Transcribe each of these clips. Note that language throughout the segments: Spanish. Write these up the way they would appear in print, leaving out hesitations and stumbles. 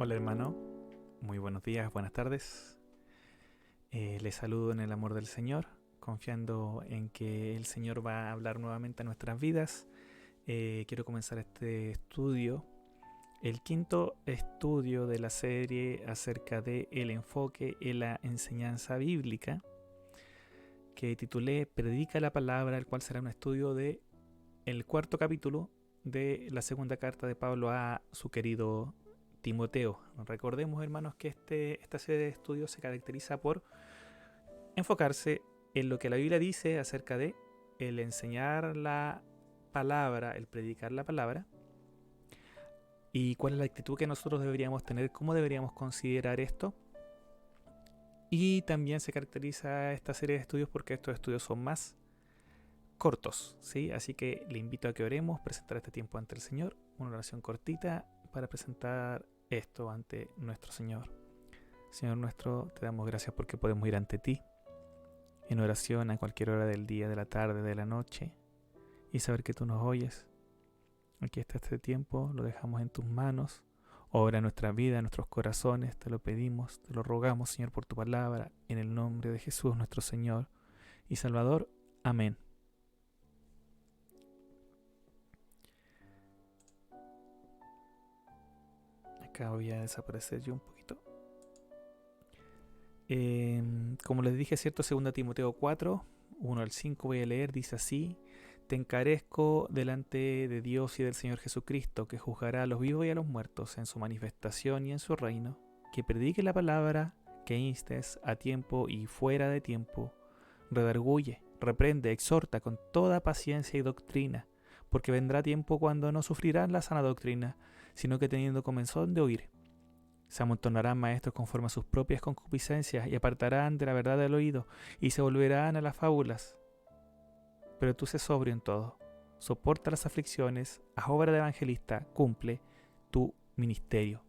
Hola hermano, muy buenos días, buenas tardes. Les saludo en el amor del Señor, confiando en que el Señor va a hablar nuevamente a nuestras vidas. Quiero comenzar este estudio, el quinto estudio de la serie acerca de el enfoque en la enseñanza bíblica, que titulé Predica la palabra, el cual será un estudio de el cuarto capítulo de la segunda carta de Pablo a su querido Timoteo. Recordemos, hermanos, que esta serie de estudios se caracteriza por enfocarse en lo que la Biblia dice acerca de el enseñar la palabra, el predicar la palabra, y cuál es la actitud que nosotros deberíamos tener, cómo deberíamos considerar esto. Y también se caracteriza esta serie de estudios porque estos estudios son más cortos, ¿sí? Así que le invito a que oremos, presentar este tiempo ante el Señor, una oración cortita para presentar esto ante nuestro Señor. Señor nuestro, te damos gracias porque podemos ir ante ti en oración a cualquier hora del día, de la tarde, de la noche, y saber que tú nos oyes. Aquí está este tiempo, lo dejamos en tus manos. Obra en nuestra vida, en nuestros corazones, te lo pedimos, te lo rogamos, Señor, por tu palabra, en el nombre de Jesús, nuestro Señor y Salvador. Amén. Acá voy a desaparecer yo un poquito. Como les dije, ¿cierto? 2 Timoteo 4, 1 al 5 voy a leer, dice así: Te encarezco delante de Dios y del Señor Jesucristo, que juzgará a los vivos y a los muertos en su manifestación y en su reino, que predique la palabra, que instes a tiempo y fuera de tiempo, redarguye, reprende, exhorta con toda paciencia y doctrina, porque vendrá tiempo cuando no sufrirán la sana doctrina, sino que teniendo comezón de oír, se amontonarán maestros conforme a sus propias concupiscencias y apartarán de la verdad del oído y se volverán a las fábulas. Pero tú sé sobrio en todo, soporta las aflicciones, haz obra de evangelista, cumple tu ministerio.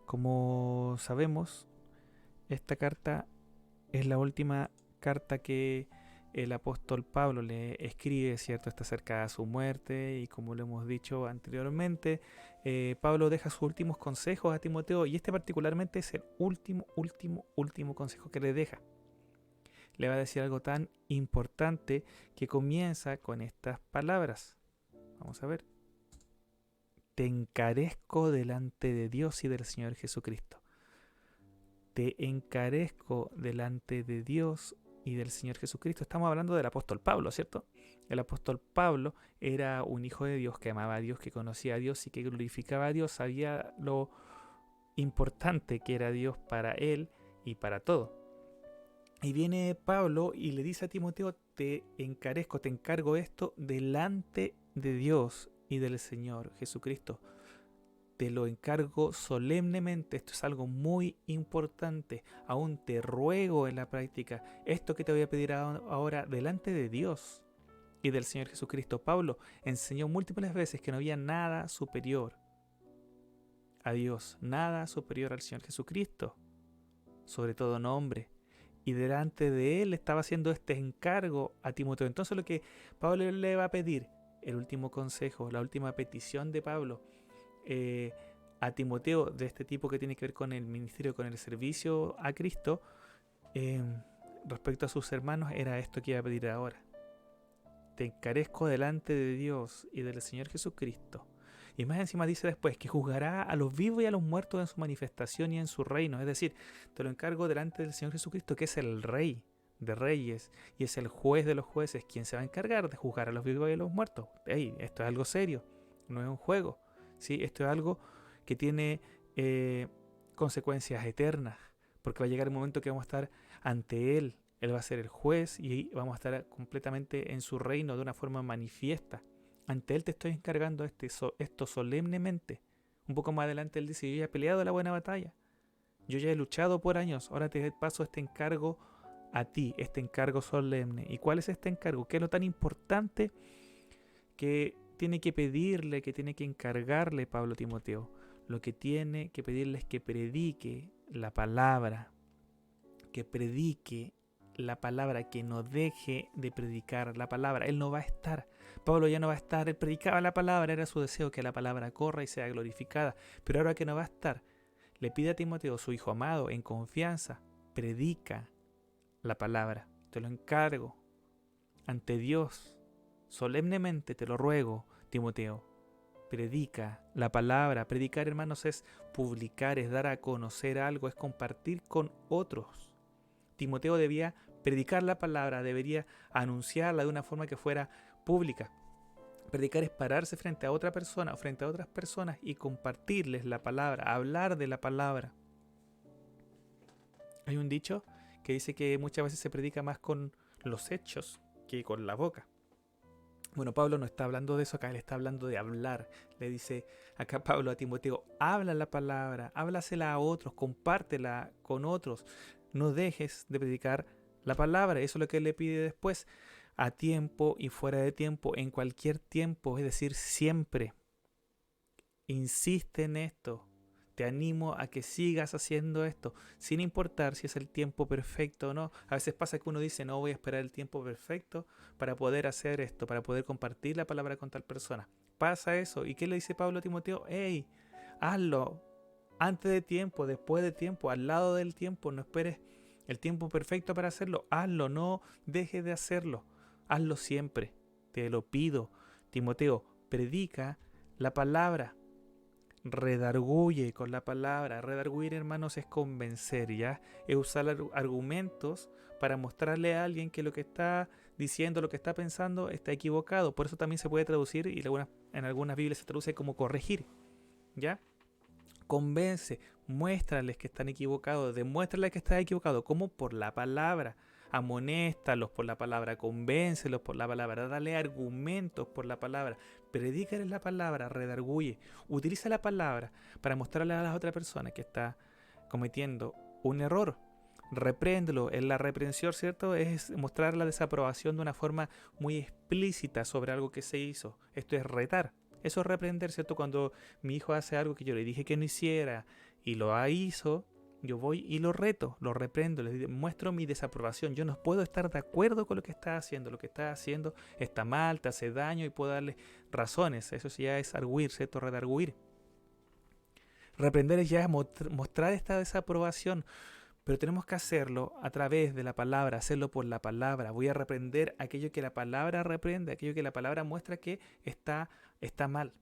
Como sabemos, esta carta es la última carta que el apóstol Pablo le escribe, ¿cierto? Está cerca de su muerte y como lo hemos dicho anteriormente, Pablo deja sus últimos consejos a Timoteo y este particularmente es el último consejo que le deja. Le va a decir algo tan importante que comienza con estas palabras. Vamos a ver. Te encarezco delante de Dios y del Señor Jesucristo. Te encarezco delante de Dios y del Señor Jesucristo. Estamos hablando del apóstol Pablo, ¿cierto? El apóstol Pablo era un hijo de Dios que amaba a Dios, que conocía a Dios y que glorificaba a Dios, sabía lo importante que era Dios para él y para todo. Y viene Pablo y le dice a Timoteo, te encarezco, te encargo esto delante de Dios y del Señor Jesucristo. Te lo encargo solemnemente, esto es algo muy importante, aún te ruego en la práctica, esto que te voy a pedir ahora delante de Dios y del Señor Jesucristo. Pablo enseñó múltiples veces que no había nada superior a Dios, nada superior al Señor Jesucristo, sobre todo nombre. Y delante de él estaba haciendo este encargo a Timoteo. Entonces lo que Pablo le va a pedir, el último consejo, la última petición de Pablo, a Timoteo de este tipo que tiene que ver con el ministerio, con el servicio a Cristo, eh, respecto a sus hermanos, era esto que iba a pedir ahora. Te encarezco delante de Dios y del Señor Jesucristo. Y más encima dice después que juzgará a los vivos y a los muertos en su manifestación y en su reino. Es decir, te lo encargo delante del Señor Jesucristo, que es el Rey de reyes y es el juez de los jueces, quien se va a encargar de juzgar a los vivos y a los muertos. Hey, esto es algo serio, no es un juego. ¿Sí? Esto es algo que tiene consecuencias eternas, porque va a llegar el momento que vamos a estar ante Él. Él va a ser el juez y vamos a estar completamente en su reino de una forma manifiesta. Ante Él te estoy encargando esto solemnemente. Un poco más adelante Él dice, yo ya he peleado la buena batalla. Yo ya he luchado por años. Ahora te paso este encargo a ti, este encargo solemne. ¿Y cuál es este encargo? ¿Qué es lo tan importante que tiene que pedirle, que tiene que encargarle Pablo a Timoteo? Lo que tiene que pedirle es que predique la palabra, que predique la palabra, que no deje de predicar la palabra. Él no va a estar. Pablo ya no va a estar. Él predicaba la palabra, era su deseo que la palabra corra y sea glorificada. Pero ahora que no va a estar, le pide a Timoteo, su hijo amado, en confianza, predica la palabra. Te lo encargo ante Dios. Solemnemente te lo ruego, Timoteo. Predica la palabra. Predicar, hermanos, es publicar, es dar a conocer algo, es compartir con otros. Timoteo debía predicar la palabra, debería anunciarla de una forma que fuera pública. Predicar es pararse frente a otra persona o frente a otras personas y compartirles la palabra, hablar de la palabra. Hay un dicho que dice que muchas veces se predica más con los hechos que con la boca. Bueno, Pablo no está hablando de eso acá, él está hablando de hablar. Le dice acá Pablo a Timoteo, habla la palabra, háblasela a otros, compártela con otros. No dejes de predicar la palabra. Eso es lo que él le pide después, a tiempo y fuera de tiempo, en cualquier tiempo, es decir, siempre. Insiste en esto. Te animo a que sigas haciendo esto, sin importar si es el tiempo perfecto o no. A veces pasa que uno dice, no voy a esperar el tiempo perfecto para poder hacer esto, para poder compartir la palabra con tal persona. Pasa eso. ¿Y qué le dice Pablo a Timoteo? Hey, hazlo antes de tiempo, después de tiempo, al lado del tiempo. No esperes el tiempo perfecto para hacerlo. Hazlo, no dejes de hacerlo. Hazlo siempre. Te lo pido. Timoteo, predica la palabra. Redarguye con la palabra. Redarguir, hermanos, es convencer, ¿ya? Es usar argumentos para mostrarle a alguien que lo que está diciendo, lo que está pensando, está equivocado. Por eso también se puede traducir, y en algunas Biblias se traduce como corregir, ¿ya? Convence, muéstrales que están equivocados, demuéstrales que están equivocados, como por la palabra. Amonéstalos por la palabra, convéncelos por la palabra, dale argumentos por la palabra, predícales la palabra, redarguye, utiliza la palabra para mostrarle a la otra persona que está cometiendo un error. Repréndelo. En la reprensión, ¿cierto? Es mostrar la desaprobación de una forma muy explícita sobre algo que se hizo. Esto es retar. Eso es reprender, ¿cierto? Cuando mi hijo hace algo que yo le dije que no hiciera y lo hizo, yo voy y lo reto, lo reprendo, le muestro mi desaprobación. Yo no puedo estar de acuerdo con lo que está haciendo. Lo que está haciendo está mal, te hace daño y puedo darle razones. Eso ya es arguir, ¿cierto? Redarguir. Reprender es ya mostrar esta desaprobación. Pero tenemos que hacerlo a través de la palabra, hacerlo por la palabra. Voy a reprender aquello que la palabra reprende, aquello que la palabra muestra que está mal.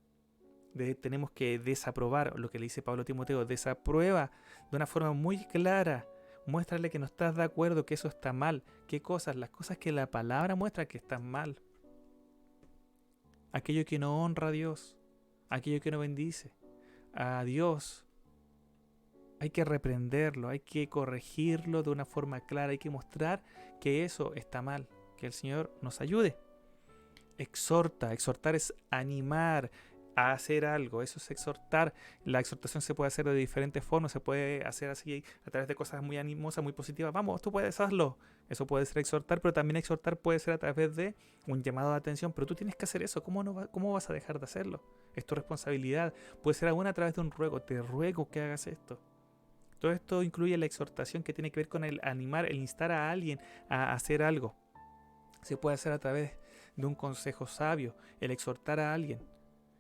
Tenemos que desaprobar lo que le dice Pablo a Timoteo. Desaprueba de una forma muy clara. Muéstrale que no estás de acuerdo, que eso está mal. ¿Qué cosas? Las cosas que la palabra muestra que están mal. Aquello que no honra a Dios, aquello que no bendice a Dios. Hay que reprenderlo, hay que corregirlo de una forma clara, hay que mostrar que eso está mal, que el Señor nos ayude. Exhorta, exhortar es animar a hacer algo, eso es exhortar. La exhortación se puede hacer de diferentes formas, se puede hacer así a través de cosas muy animosas, muy positivas. Vamos, tú puedes hacerlo. Eso puede ser exhortar, pero también exhortar puede ser a través de un llamado de atención. Pero tú tienes que hacer eso, ¿cómo vas a dejar de hacerlo? Es tu responsabilidad. Puede ser aún a través de un ruego, te ruego que hagas esto. Todo esto incluye la exhortación, que tiene que ver con el animar, el instar a alguien a hacer algo. Se puede hacer a través de un consejo sabio, el exhortar a alguien,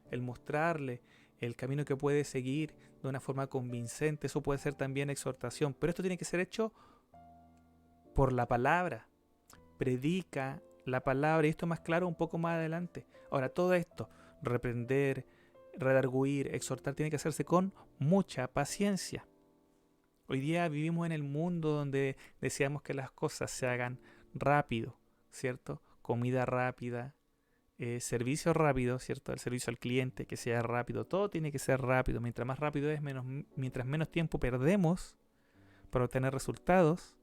el mostrarle el camino que puede seguir de una forma convincente. Eso puede ser también exhortación, pero esto tiene que ser hecho por la palabra. Predica la palabra, y esto más claro un poco más adelante. Ahora, todo esto, reprender, redarguir, exhortar, tiene que hacerse con mucha paciencia. Hoy día vivimos en el mundo donde deseamos que las cosas se hagan rápido, ¿cierto? Comida rápida, servicio rápido, ¿cierto? El servicio al cliente que sea rápido, todo tiene que ser rápido. Mientras más rápido es, mientras menos tiempo perdemos para obtener resultados,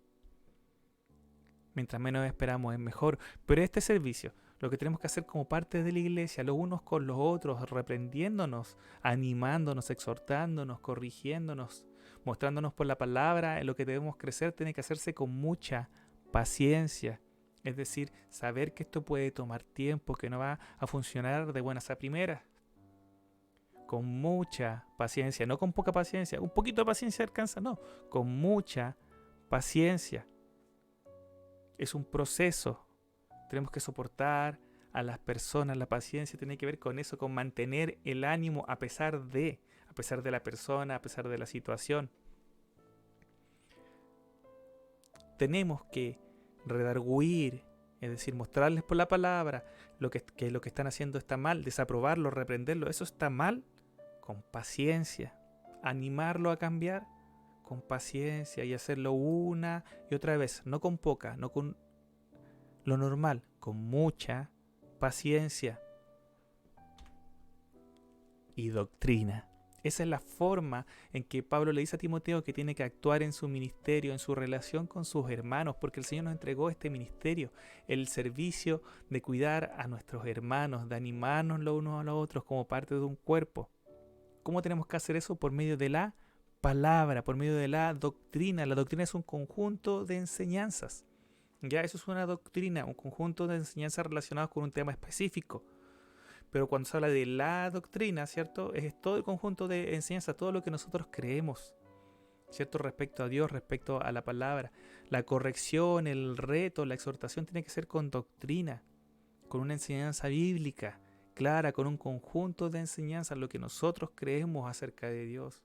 mientras menos esperamos es mejor. Pero este servicio, lo que tenemos que hacer como parte de la iglesia, los unos con los otros, reprendiéndonos, animándonos, exhortándonos, corrigiéndonos, mostrándonos por la palabra en lo que debemos crecer, tiene que hacerse con mucha paciencia. Es decir, saber que esto puede tomar tiempo, que no va a funcionar de buenas a primeras. Con mucha paciencia, no con poca paciencia. Un poquito de paciencia alcanza, no. Con mucha paciencia. es un proceso. Tenemos que soportar a las personas. La paciencia tiene que ver con eso, con mantener el ánimo a pesar de la persona, a pesar de la situación. Tenemos que redarguir, es decir, mostrarles por la palabra que lo que están haciendo está mal, desaprobarlo, reprenderlo, eso está mal, con paciencia. Animarlo a cambiar con paciencia y hacerlo una y otra vez, no con poca, no con lo normal, con mucha paciencia y doctrina. Esa es la forma en que Pablo le dice a Timoteo que tiene que actuar en su ministerio, en su relación con sus hermanos, porque el Señor nos entregó este ministerio, el servicio de cuidar a nuestros hermanos, de animarnos los unos a los otros como parte de un cuerpo. ¿Cómo tenemos que hacer eso? Por medio de la palabra, por medio de la doctrina. La doctrina es un conjunto de enseñanzas. Ya, eso es una doctrina, un conjunto de enseñanzas relacionadas con un tema específico. Pero cuando se habla de la doctrina, ¿cierto? Es todo el conjunto de enseñanzas, todo lo que nosotros creemos, ¿cierto? Respecto a Dios, respecto a la palabra. La corrección, el reto, la exhortación tiene que ser con doctrina, con una enseñanza bíblica clara, con un conjunto de enseñanzas, lo que nosotros creemos acerca de Dios.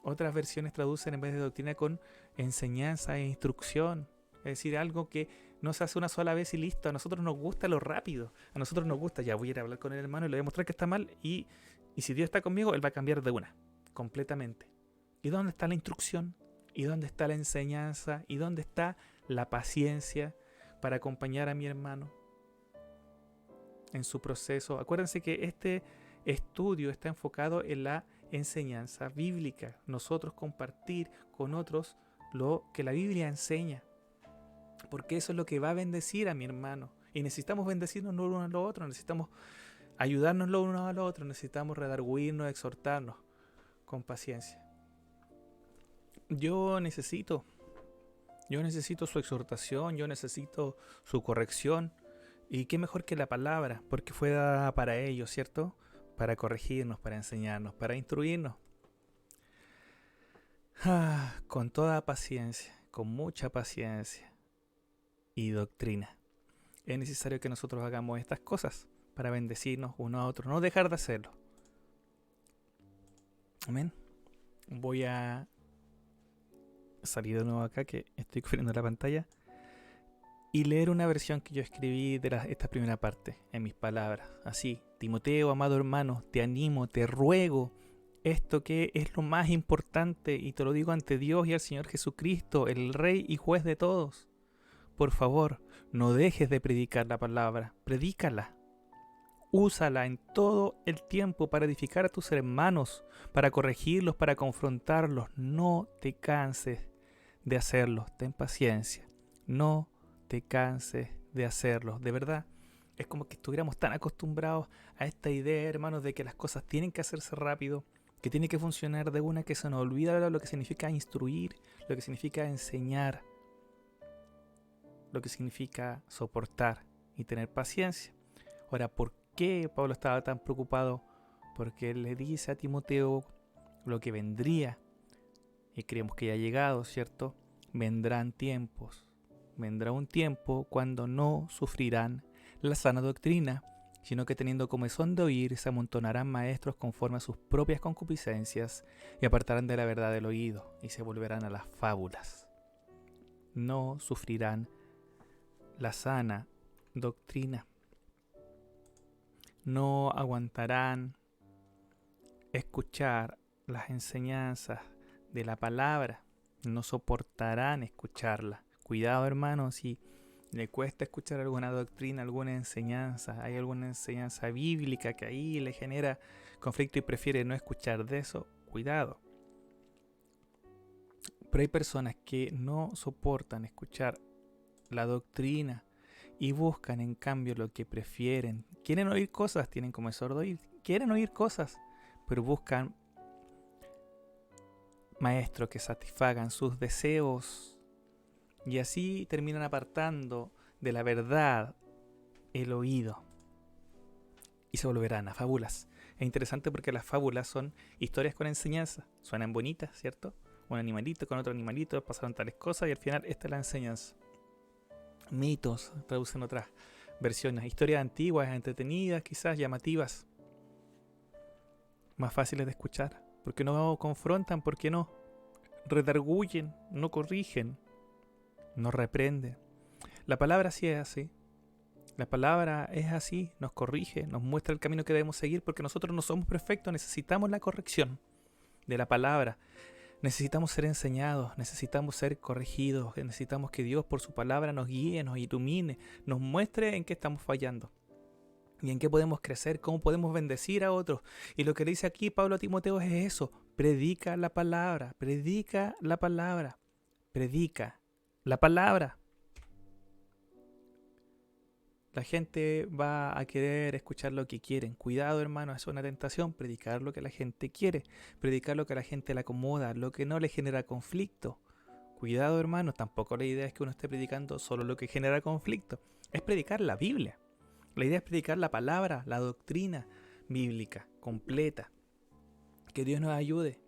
Otras versiones traducen en vez de doctrina con enseñanza e instrucción. Es decir, algo que no se hace una sola vez y listo. A nosotros nos gusta lo rápido. A nosotros nos gusta, ya voy a ir a hablar con el hermano y le voy a mostrar que está mal. Y si Dios está conmigo, Él va a cambiar de una, completamente. ¿Y dónde está la instrucción? ¿Y dónde está la enseñanza? ¿Y dónde está la paciencia para acompañar a mi hermano en su proceso? Acuérdense que este estudio está enfocado en la enseñanza bíblica. Nosotros compartir con otros lo que la Biblia enseña. Porque eso es lo que va a bendecir a mi hermano. Y necesitamos bendecirnos los unos a los otros, necesitamos ayudarnos los unos a los otros, necesitamos redarguirnos, exhortarnos con paciencia. Yo necesito su exhortación, yo necesito su corrección. Y qué mejor que la palabra, porque fue dada para ellos, ¿cierto? Para corregirnos, para enseñarnos, para instruirnos. Con toda paciencia, con mucha paciencia y doctrina. Es necesario que nosotros hagamos estas cosas para bendecirnos uno a otro, no dejar de hacerlo. Amén. Voy a salir de nuevo acá, que estoy cubriendo la pantalla, y leer una versión que yo escribí de esta primera parte, en mis palabras. Así: Timoteo, amado hermano, te animo, te ruego, esto que es lo más importante, y te lo digo ante Dios y al Señor Jesucristo, el Rey y Juez de todos. Por favor, no dejes de predicar la palabra, predícala. Úsala en todo el tiempo para edificar a tus hermanos, para corregirlos, para confrontarlos. No te canses de hacerlo, ten paciencia. No te canses de hacerlo. De verdad, es como que estuviéramos tan acostumbrados a esta idea, hermanos, de que las cosas tienen que hacerse rápido, que tiene que funcionar de una, que se nos olvida lo que significa instruir, lo que significa enseñar, lo que significa soportar y tener paciencia. Ahora, ¿por qué Pablo estaba tan preocupado? Porque él le dice a Timoteo lo que vendría, y creemos que ya ha llegado, ¿cierto? Vendrán tiempos. Vendrá un tiempo cuando no sufrirán la sana doctrina, sino que teniendo comezón de oír, se amontonarán maestros conforme a sus propias concupiscencias y apartarán de la verdad del oído y se volverán a las fábulas. No sufrirán la sana doctrina. No aguantarán escuchar las enseñanzas de la palabra. No soportarán escucharla. Cuidado, hermano, si le cuesta escuchar alguna doctrina, alguna enseñanza, hay alguna enseñanza bíblica que ahí le genera conflicto y prefiere no escuchar de eso, cuidado. Pero hay personas que no soportan escuchar la doctrina y buscan en cambio lo que prefieren. Quieren oír cosas, tienen como sordo oír, quieren oír cosas, pero buscan maestros que satisfagan sus deseos y así terminan apartando de la verdad el oído y se volverán a fábulas. Es interesante porque las fábulas son historias con enseñanza, suenan bonitas, ¿cierto? un animalito con otro animalito, pasaron tales cosas y al final esta es la enseñanza. Mitos, traducen otras versiones, historias antiguas, entretenidas, quizás llamativas, más fáciles de escuchar, porque no confrontan, porque no redarguyen, no corrigen, no reprenden. La palabra sí es así. La palabra es así, nos corrige, nos muestra el camino que debemos seguir, porque nosotros no somos perfectos, necesitamos la corrección de la palabra. Necesitamos ser enseñados, necesitamos ser corregidos, necesitamos que Dios por su palabra nos guíe, nos ilumine, nos muestre en qué estamos fallando y en qué podemos crecer, cómo podemos bendecir a otros. Y lo que le dice aquí Pablo a Timoteo es eso: predica la palabra, predica la palabra, predica la palabra. La gente va a querer escuchar lo que quieren. Cuidado, hermano, es una tentación predicar lo que la gente quiere, predicar lo que a la gente le acomoda, lo que no le genera conflicto. Cuidado, hermano, tampoco la idea es que uno esté predicando solo lo que genera conflicto. Es predicar la Biblia. La idea es predicar la palabra, la doctrina bíblica completa. Que Dios nos ayude.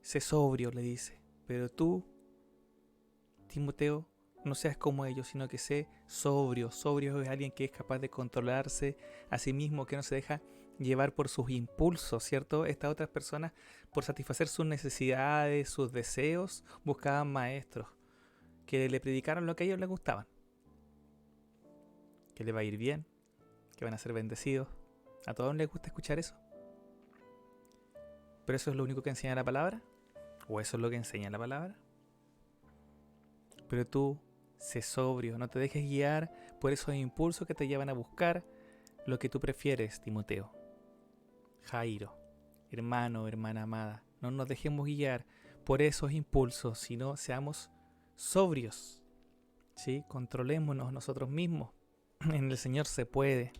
Sé sobrio, le dice. Pero tú, Timoteo, no seas como ellos, sino que sé sobrio. Sobrio es alguien que es capaz de controlarse a sí mismo, que no se deja llevar por sus impulsos, ¿cierto? Estas otras personas, por satisfacer sus necesidades, sus deseos, buscaban maestros que le predicaran lo que a ellos les gustaban. Que le va a ir bien, que van a ser bendecidos. A todos les gusta escuchar eso. ¿Pero eso es lo único que enseña la palabra? ¿O eso es lo que enseña la palabra? Pero tú, sé sobrio, no te dejes guiar por esos impulsos que te llevan a buscar lo que tú prefieres, Timoteo. Jairo, hermano, hermana amada, no nos dejemos guiar por esos impulsos, sino seamos sobrios, ¿sí? Controlémonos nosotros mismos. En el Señor se puede,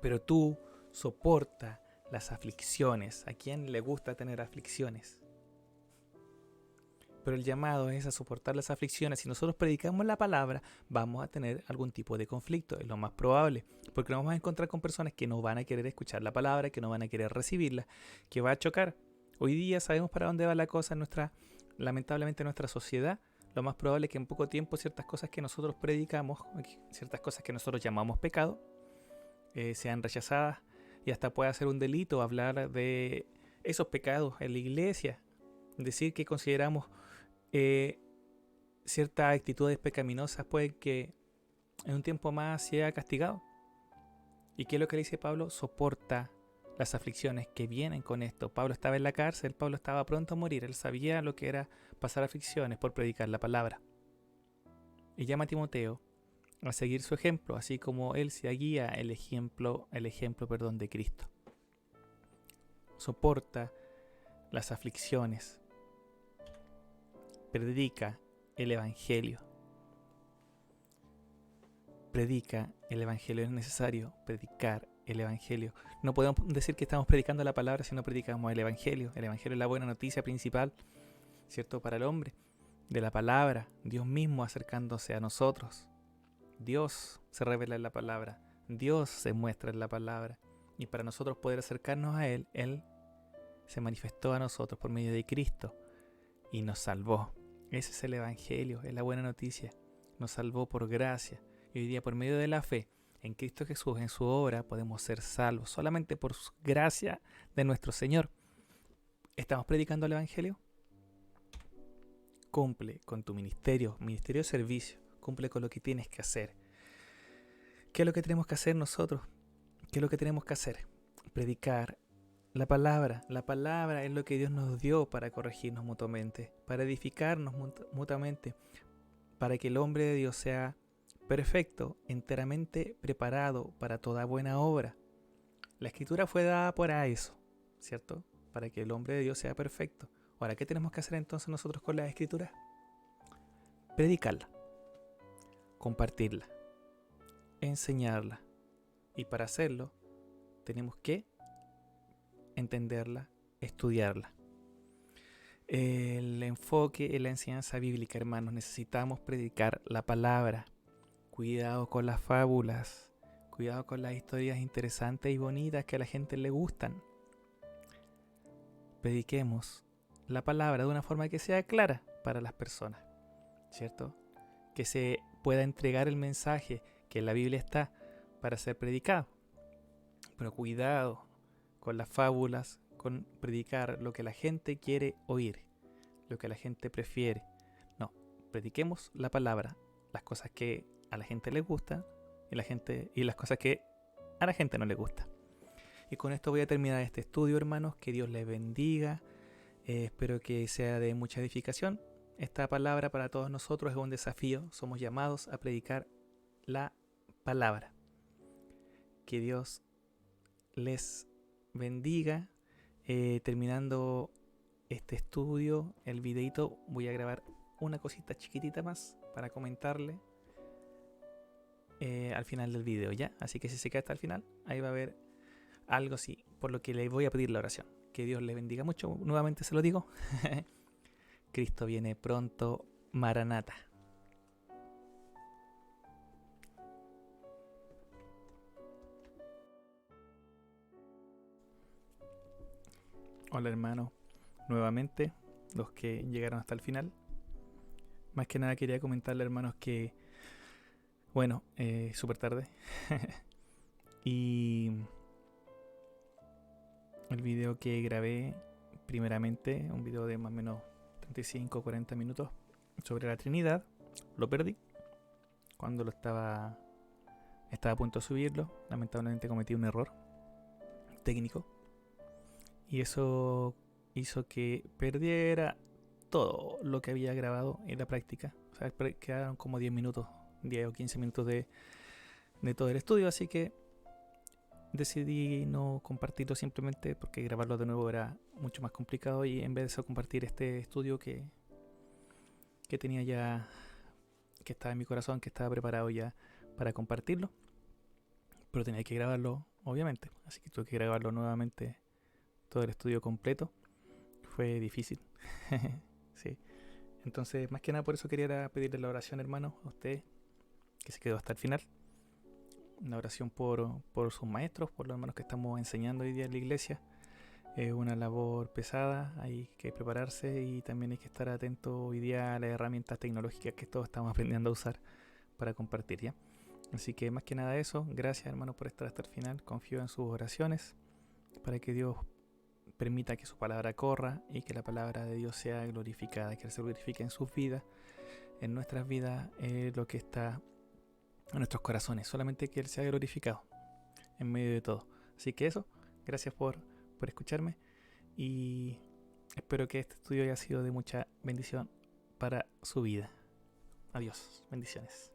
pero tú soporta las aflicciones. ¿A quién le gusta tener aflicciones? Pero el llamado es a soportar las aflicciones. Si nosotros predicamos la palabra, vamos a tener algún tipo de conflicto, es lo más probable, porque nos vamos a encontrar con personas que no van a querer escuchar la palabra, que no van a querer recibirla, que va a chocar. Hoy día sabemos para dónde va la cosa en lamentablemente en nuestra sociedad. Lo más probable es que en poco tiempo ciertas cosas que nosotros predicamos, ciertas cosas que nosotros llamamos pecado, sean rechazadas, y hasta pueda ser un delito hablar de esos pecados en la iglesia, decir que consideramos ciertas actitudes pecaminosas, puede que en un tiempo más sea castigado. ¿Y qué es lo que le dice Pablo? Soporta las aflicciones que vienen con esto. Pablo estaba en la cárcel, Pablo estaba pronto a morir, él sabía lo que era pasar aflicciones por predicar la palabra. Y llama a Timoteo a seguir su ejemplo, así como él se guía el ejemplo de Cristo. Soporta las aflicciones. Predica el Evangelio. Predica el Evangelio. Es necesario predicar el Evangelio. No podemos decir que estamos predicando la palabra si no predicamos el Evangelio. El Evangelio es la buena noticia principal, ¿cierto?, para el hombre. De la palabra, Dios mismo acercándose a nosotros. Dios se revela en la palabra. Dios se muestra en la palabra. Y para nosotros poder acercarnos a Él, Él se manifestó a nosotros por medio de Cristo y nos salvó. Ese es el Evangelio, es la buena noticia. Nos salvó por gracia. Y hoy día, por medio de la fe en Cristo Jesús, en su obra, podemos ser salvos. Solamente por su gracia de nuestro Señor. ¿Estamos predicando el Evangelio? Cumple con tu ministerio de servicio. Cumple con lo que tienes que hacer. ¿Qué es lo que tenemos que hacer nosotros? ¿Qué es lo que tenemos que hacer? Predicar la palabra. La palabra es lo que Dios nos dio para corregirnos mutuamente, para edificarnos mutuamente, para que el hombre de Dios sea perfecto, enteramente preparado para toda buena obra. La escritura fue dada para eso, ¿cierto? Para que el hombre de Dios sea perfecto. Ahora, ¿qué tenemos que hacer entonces nosotros con la escritura? Predicarla, compartirla, enseñarla. Y para hacerlo, tenemos que entenderla, estudiarla. El enfoque en la enseñanza bíblica, hermanos, necesitamos predicar la palabra. Cuidado con las fábulas, cuidado con las historias interesantes y bonitas que a la gente le gustan. prediquemos la palabra de una forma que sea clara para las personas, ¿cierto? Que se pueda entregar el mensaje que en la Biblia está para ser predicado. Pero cuidado con las fábulas, con predicar lo que la gente quiere oír, lo que la gente prefiere. No, prediquemos la palabra, las cosas que a la gente le gustan y las cosas que a la gente no le gusta. Y con esto voy a terminar este estudio, hermanos. Que Dios les bendiga. Espero que sea de mucha edificación. Esta palabra para todos nosotros es un desafío. Somos llamados a predicar la palabra. Que Dios les bendiga. Terminando este estudio, el videito, voy a grabar una cosita chiquitita más para comentarle al final del video, ¿ya? Así que si se queda hasta el final, ahí va a haber algo así, por lo que le voy a pedir la oración. Que Dios le bendiga mucho, nuevamente se lo digo. Cristo viene pronto, Maranata. Hola hermanos, nuevamente, los que llegaron hasta el final. Más que nada quería comentarle, hermanos, que bueno, súper tarde. Y el video que grabé primeramente, un video de más o menos 35 o 40 minutos sobre la Trinidad, lo perdí cuando estaba a punto de subirlo. Lamentablemente cometí un error técnico y eso hizo que perdiera todo lo que había grabado en la práctica. O sea, quedaron como 10 minutos, 10 o 15 minutos de todo el estudio, así que decidí no compartirlo simplemente porque grabarlo de nuevo era mucho más complicado, y en vez de eso compartir este estudio que tenía ya, que estaba en mi corazón, que estaba preparado ya para compartirlo, pero tenía que grabarlo obviamente, así que tuve que grabarlo nuevamente, todo el estudio completo. Fue difícil. Sí. Entonces, más que nada por eso quería pedirle la oración, hermano, a usted que se quedó hasta el final. Una oración por sus maestros, por los hermanos que estamos enseñando hoy día en la iglesia. Es una labor pesada, hay que prepararse y también hay que estar atento hoy día a las herramientas tecnológicas que todos estamos aprendiendo a usar para compartir, ¿ya? Así que más que nada eso, gracias hermanos por estar hasta el final. Confío en sus oraciones para que Dios permita que su palabra corra y que la palabra de Dios sea glorificada, que Él se glorifique en sus vidas, en nuestras vidas, lo que está en nuestros corazones, solamente que Él sea glorificado en medio de todo. Así que eso, gracias por escucharme y espero que este estudio haya sido de mucha bendición para su vida. Adiós, bendiciones.